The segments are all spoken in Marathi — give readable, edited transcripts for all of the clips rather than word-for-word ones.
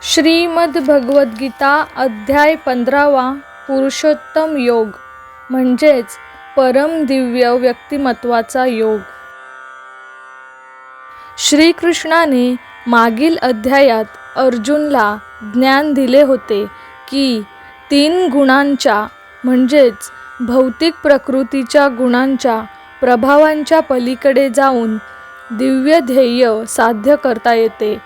श्रीमद्भगवद्गीता अध्याय 15 पुरुषोत्तम योग म्हणजेच परमदिव्य व्यक्तिमत्वाचा योग। श्रीकृष्णाने मागील अध्यायात अर्जुनला ज्ञान दिले होते की 3 गुणांच्या म्हणजेच भौतिक प्रकृतीच्या गुणांच्या प्रभावांच्या पलीकडे जाऊन दिव्य ध्येय साध्य करता येते।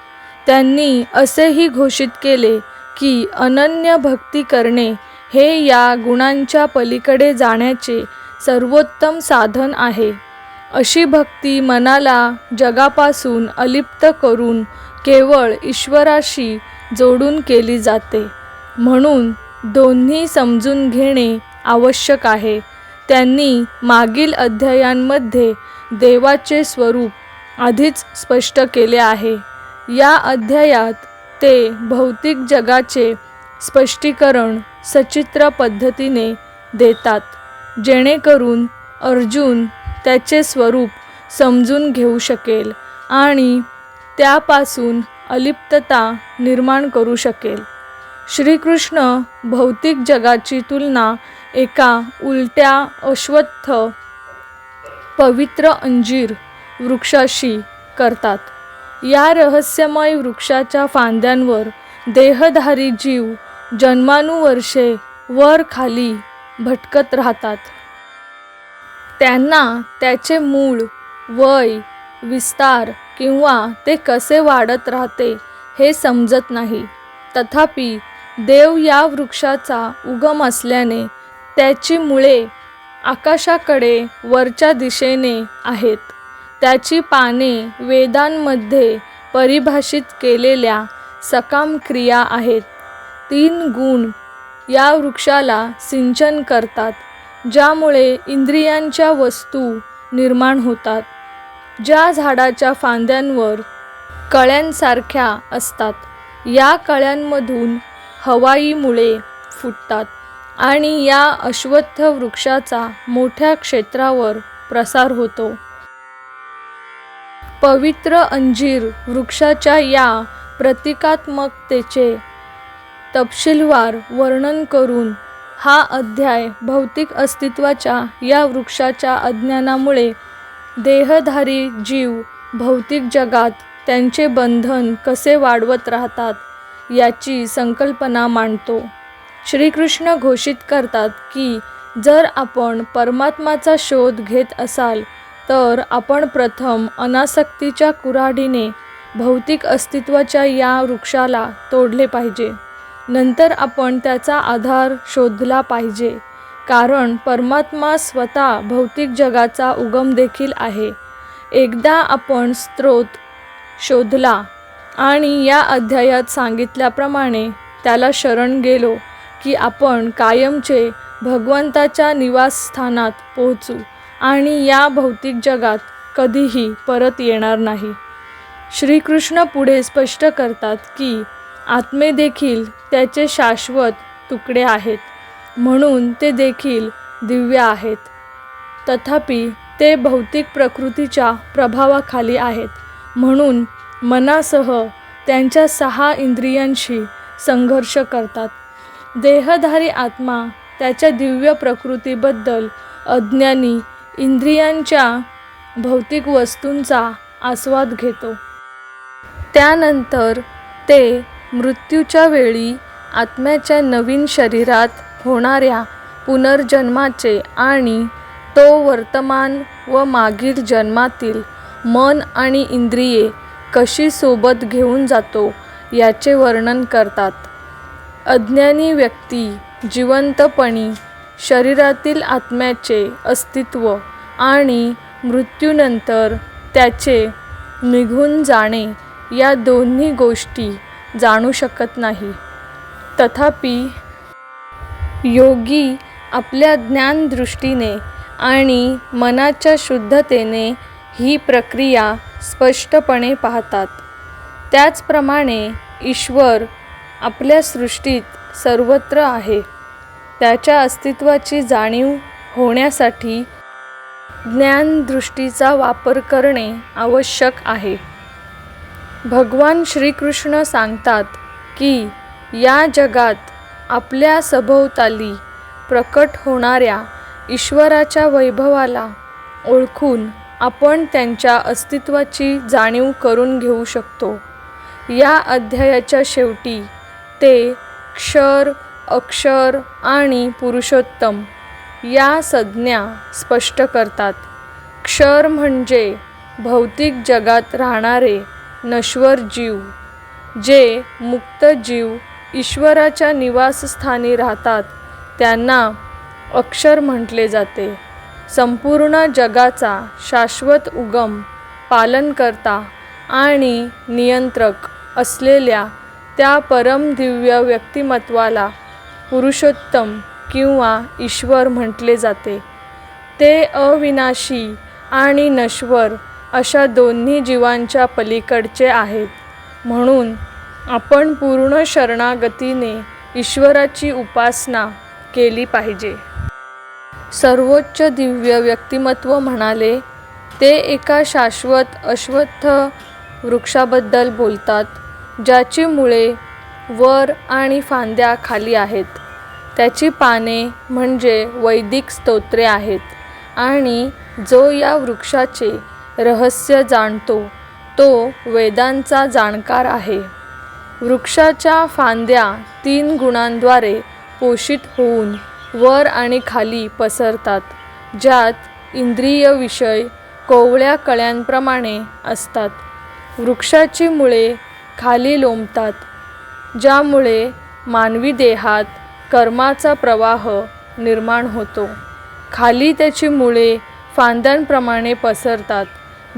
त्यांनी असेही घोषित केले की अनन्य भक्ती करणे हे या गुणांच्या पलीकडे जाण्याचे सर्वोत्तम साधन आहे। अशी भक्ती मनाला जगापासून अलिप्त करून केवळ ईश्वराशी जोडून केली जाते। म्हणून दोन्ही समजून घेणे आवश्यक आहे। त्यांनी मागील अध्यायांमध्ये देवाचे स्वरूप आधीच स्पष्ट केले आहे। या अध्यायात ते भौतिक जगाचे स्पष्टीकरण सचित्र पद्धतीने देतात, जेणेकरून अर्जुन त्याचे स्वरूप समजून घेऊ शकेल आणि त्यापासून अलिप्तता निर्माण करू शकेल। श्रीकृष्ण भौतिक जगाची तुलना एका उलट्या अश्वत्थ पवित्र अंजीर वृक्षाशी करतात। या रहस्यमय वृक्षाच्या फांद्यांवर देहधारी जीव जन्मानुवर्षे वर खाली भटकत राहतात। त्यांना त्याचे मूळ, वय, विस्तार किंवा ते कसे वाढत राहते हे समजत नाही। तथापि देव या वृक्षाचा उगम असल्याने त्याची मुळे आकाशाकडे वरच्या दिशेने आहेत। त्याची पाने वेदांमध्ये परिभाषित केलेल्या सकाम क्रिया आहेत। 3 गुण या वृक्षाला सिंचन करतात, ज्यामुळे इंद्रियांच्या वस्तू निर्माण होतात। ज्या झाडाच्या फांद्यांवर कळ्यांसारख्या असतात, या कळ्यांमधून हवाई मुळे फुटतात आणि या अश्वत्थ वृक्षाचा मोठ्या क्षेत्रावर प्रसार होतो। पवित्र अंजीर वृक्षाच्या या प्रतिकात्मकतेचे तपशीलवार वर्णन करून हा अध्याय भौतिक अस्तित्वाच्या या वृक्षाच्या अज्ञानामुळे देहधारी जीव भौतिक जगात त्यांचे बंधन कसे वाढवत राहतात याची संकल्पना मांडतो। श्रीकृष्ण घोषित करतात की जर आपण परमात्माचा शोध घेत असाल तर आपण प्रथम अनासक्तीच्या कुऱ्हाडीने भौतिक अस्तित्वाच्या या वृक्षाला तोडले पाहिजे। नंतर आपण त्याचा आधार शोधला पाहिजे, कारण परमात्मा स्वतः भौतिक जगाचा उगम देखील आहे। एकदा आपण स्रोत शोधला आणि या अध्यायात सांगितल्याप्रमाणे त्याला शरण गेलो की आपण कायमचे भगवंताच्या निवासस्थानात पोहोचू आणि या भौतिक जगात कधीही परत येणार नाही। श्रीकृष्ण पुढे स्पष्ट करतात की आत्मे देखील त्याचे शाश्वत तुकडे आहेत, म्हणून ते देखील दिव्य आहेत। तथापि ते भौतिक प्रकृतीच्या प्रभावाखाली आहेत, म्हणून मनासह त्यांच्या 6 इंद्रियांशी संघर्ष करतात। देहधारी आत्मा त्याच्या दिव्य प्रकृतीबद्दल अज्ञानी इंद्रियांच्या भौतिक वस्तूंचा आस्वाद घेतो। त्यानंतर ते मृत्यूच्या वेळी आत्म्याच्या नवीन शरीरात होणाऱ्या पुनर्जन्माचे आणि तो वर्तमान व मागील जन्मातील मन आणि इंद्रिये कशी सोबत घेऊन जातो याचे वर्णन करतात। अज्ञानी व्यक्ती जिवंतपणी शरीरातील आत्म्याचे अस्तित्व आणि मृत्यूनंतर त्याचे निघून जाणे या दोन्ही गोष्टी जाणू शकत नाही। तथापि योगी आपल्या ज्ञानदृष्टीने आणि मनाच्या शुद्धतेने ही प्रक्रिया स्पष्टपणे पाहतात। त्याचप्रमाणे ईश्वर आपल्या सृष्टीत सर्वत्र आहे। त्याच्या अस्तित्वाची जाणीव होण्यासाठी ज्ञानदृष्टीचा वापर करणे आवश्यक आहे। भगवान श्रीकृष्ण सांगतात की या जगात आपल्या सभोवताली प्रकट होणाऱ्या ईश्वराच्या वैभवाला ओळखून आपण त्यांच्या अस्तित्वाची जाणीव करून घेऊ शकतो. या अध्यायाच्या शेवटी ते क्षर, अक्षर आणि पुरुषोत्तम या संज्ञा स्पष्ट करतात. क्षर म्हणजे भौतिक जगात राहणारे नश्वर जीव. जे मुक्त जीव ईश्वराच्या निवासस्थानी राहतात त्यांना अक्षर म्हटले जाते. संपूर्ण जगाचा शाश्वत उगम, पालनकर्ता आणि नियंत्रक असलेल्या त्या परमदिव्य व्यक्तिमत्वाला पुरुषोत्तम किंवा ईश्वर म्हटले जाते. ते अविनाशी आणि नश्वर अशा दोन्ही जीवांच्या पलीकडचे आहेत. म्हणून आपण पूर्ण शरणागतीने ईश्वराची उपासना केली पाहिजे. सर्वोच्च दिव्य व्यक्तिमत्व म्हणाले. ते एका शाश्वत अश्वत्थ वृक्षाबद्दल बोलतात, ज्याची मुळे वर आणि फांद्या खाली आहेत. त्याची पाने म्हणजे वैदिक स्तोत्रे आहेत आणि जो या वृक्षाचे रहस्य जाणतो तो वेदांचा जाणकार आहे. वृक्षाच्या फांद्या 3 गुणांद्वारे पोषित होऊन वर आणि खाली पसरतात, ज्यात इंद्रिय विषय कोवळ्या कळ्यांप्रमाणे असतात. वृक्षाची मुळे खाली लोंबतात, ज्यामुळे मानवी देहात कर्माचा प्रवाह निर्माण होतो. खाली त्याची मुळे फांद्यांप्रमाणे पसरतात,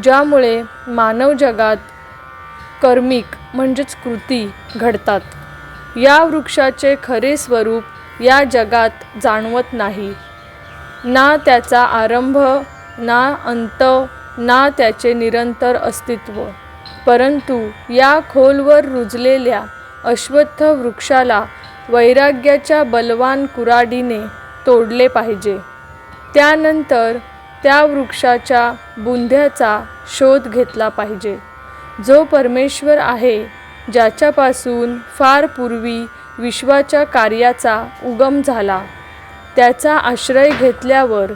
ज्यामुळे मानव जगात कर्मिक म्हणजेच कृती घडतात. या वृक्षाचे खरे स्वरूप या जगात जाणवत नाही. ना त्याचा आरंभ, ना अंत, ना त्याचे निरंतर अस्तित्व. परंतु या खोलवर रुजलेल्या अश्वत्थ वृक्षाला वैराग्याच्या बलवान कुऱ्हाडीने तोडले पाहिजे. त्यानंतर त्या वृक्षाच्या बुंध्याचा शोध घेतला पाहिजे, जो परमेश्वर आहे, ज्याच्यापासून फार पूर्वी विश्वाच्या कार्याचा उगम झाला. त्याचा आश्रय घेतल्यावर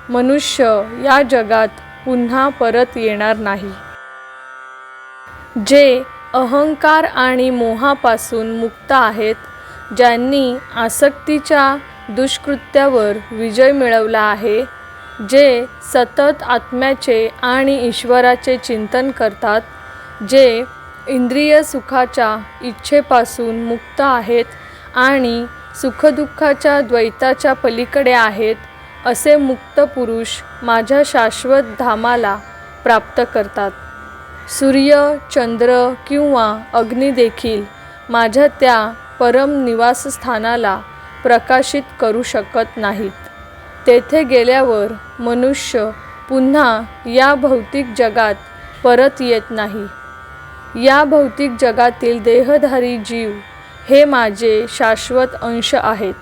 मनुष्य या जगात पुन्हा परत येणार नाही. जे अहंकार आणि मोहापासून मुक्त आहेत, ज्यांनी आसक्तीच्या दुष्कृत्यावर विजय मिळवला आहे, जे सतत आत्म्याचे आणि ईश्वराचे चिंतन करतात, जे इंद्रिय सुखाच्या इच्छेपासून मुक्त आहेत आणि सुखदुःखाच्या द्वैताच्या पलीकडे आहेत, असे मुक्त पुरुष माझ्या शाश्वत धामाला प्राप्त करतात. सूर्य, चंद्र किंवा अग्नी देखील माझ्या त्या परम निवासस्थानाला प्रकाशित करू शकत नाहीत. तेथे गेल्यावर मनुष्य पुन्हा या भौतिक जगात परत येत नाही. या भौतिक जगातील देहधारी जीव हे माझे शाश्वत अंश आहेत,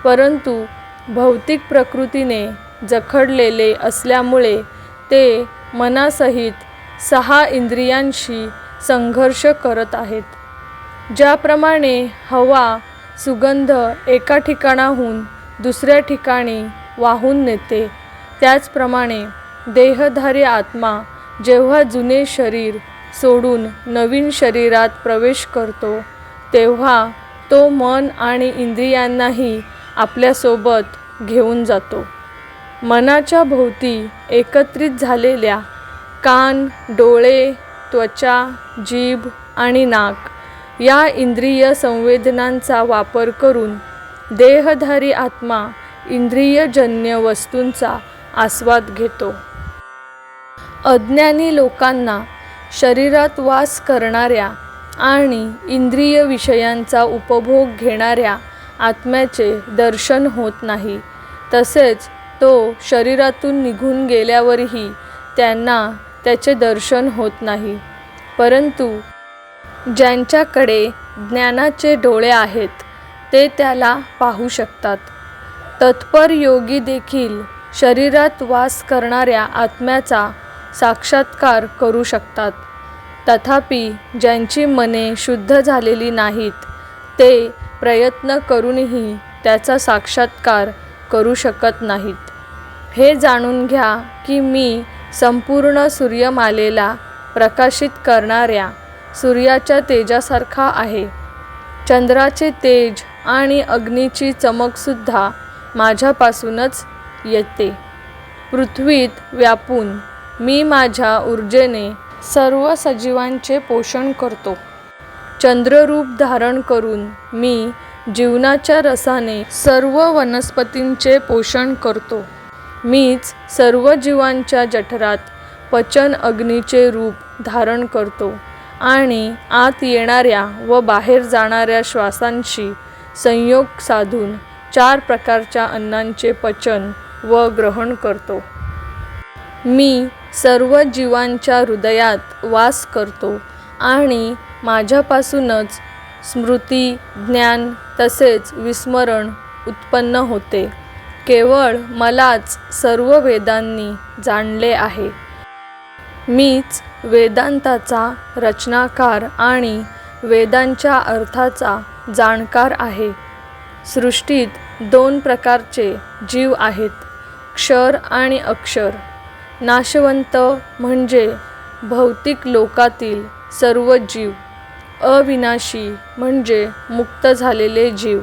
परंतु भौतिक प्रकृतीने जखडलेले असल्यामुळे ते मनासहित 6 इंद्रियांशी संघर्ष करत आहेत. ज्याप्रमाणे हवा सुगंध एका ठिकाणाहून दुसऱ्या ठिकाणी वाहून नेते, त्याचप्रमाणे देहधारी आत्मा जेव्हा जुने शरीर सोडून नवीन शरीरात प्रवेश करतो, तेव्हा तो मन आणि इंद्रियांनाही आपल्यासोबत घेऊन जातो. मनाच्या भोवती एकत्रित झालेल्या कान, डोळे, त्वचा, जीभ आणि नाक या इंद्रिय संवेदनांचा वापर करून देहधारी आत्मा इंद्रियजन्य वस्तूंचा आस्वाद घेतो. अज्ञानी लोकांना शरीरात वास करणाऱ्या आणि इंद्रिय विषयांचा उपभोग घेणाऱ्या आत्म्याचे दर्शन होत नाही. तसेच तो शरीरातून निघून गेल्यावरही त्यांना त्याचे दर्शन होत नाही. परंतु ज्यांच्याकडे ज्ञानाचे डोळे आहेत, ते त्याला पाहू शकतात. तत्पर योगी देखील शरीरात वास करणाऱ्या आत्म्याचा साक्षात्कार करू शकतात. तथापि ज्यांची मने शुद्ध झालेली नाहीत, ते प्रयत्न करूनही त्याचा साक्षात्कार करू शकत नाहीत. हे जाणून घ्या की मी संपूर्ण सूर्यमालेला प्रकाशित करणाऱ्या सूर्याच्या तेजासारखा आहे. चंद्राचे तेज आणि अग्नीची चमकसुद्धा माझ्यापासूनच येते. पृथ्वीत व्यापून मी माझ्या ऊर्जेने सर्व सजीवांचे पोषण करतो. चंद्ररूप धारण करून मी जीवनाच्या रसाने सर्व वनस्पतींचे पोषण करतो. मीच सर्व जीवांच्या जठरात पचन अग्नीचे रूप धारण करतो आणि आत येणाऱ्या व बाहेर जाणाऱ्या श्वासांशी संयोग साधून 4 प्रकारच्या अन्नांचे पचन व ग्रहण करतो. मी सर्व जीवांच्या हृदयात वास करतो आणि माझ्यापासूनच स्मृती, ज्ञान तसेच विस्मरण उत्पन्न होते. केवळ मलाच सर्व वेदांनी जाणले आहे. मीच वेदांताचा रचनाकार आणि वेदांच्या अर्थाचा जाणकार आहे. सृष्टीत 2 प्रकारचे जीव आहेत, क्षर आणि अक्षर. नाशवंत म्हणजे भौतिक लोकातील सर्व जीव, अविनाशी म्हणजे मुक्त झालेले जीव.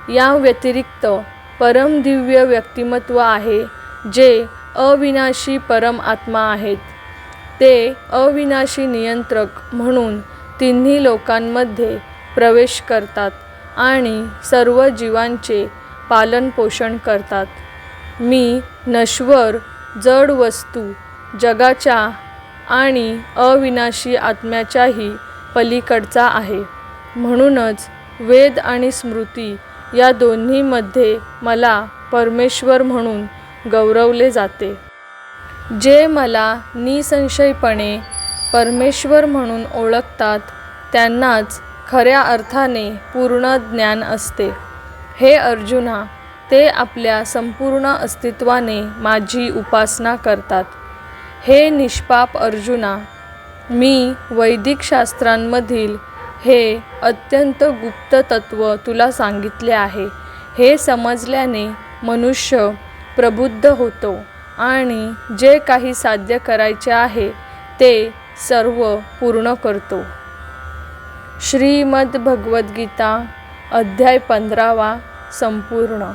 या व्यतिरिक्त परमदिव्य व्यक्तिमत्व आहे जे अविनाशी परम आत्मा आहेत. ते अविनाशी नियंत्रक म्हणून तिन्ही लोकांमध्ये प्रवेश करतात आणि सर्व जीवांचे पालनपोषण करतात. मी नश्वर जड वस्तू जगाच्या आणि अविनाशी आत्म्याच्याही पलीकडचा आहे. म्हणूनच वेद आणि स्मृती या दोन्हीमध्ये मला परमेश्वर म्हणून गौरवले जाते. जे मला निसंशयपणे परमेश्वर म्हणून ओळखतात त्यांनाच खऱ्या अर्थाने पूर्ण ज्ञान असते. हे अर्जुना, ते आपल्या संपूर्ण अस्तित्वाने माझी उपासना करतात. हे निष्पाप अर्जुना, मी वैदिक शास्त्रांमधील हे अत्यंत गुप्त तत्त्व तुला सांगितले आहे. हे समजल्याने मनुष्य प्रबुद्ध होतो आणि जे काही साध्य करायचे आहे ते सर्व पूर्ण करतो. श्रीमद्भगवद्गीता अध्याय 15 संपूर्ण.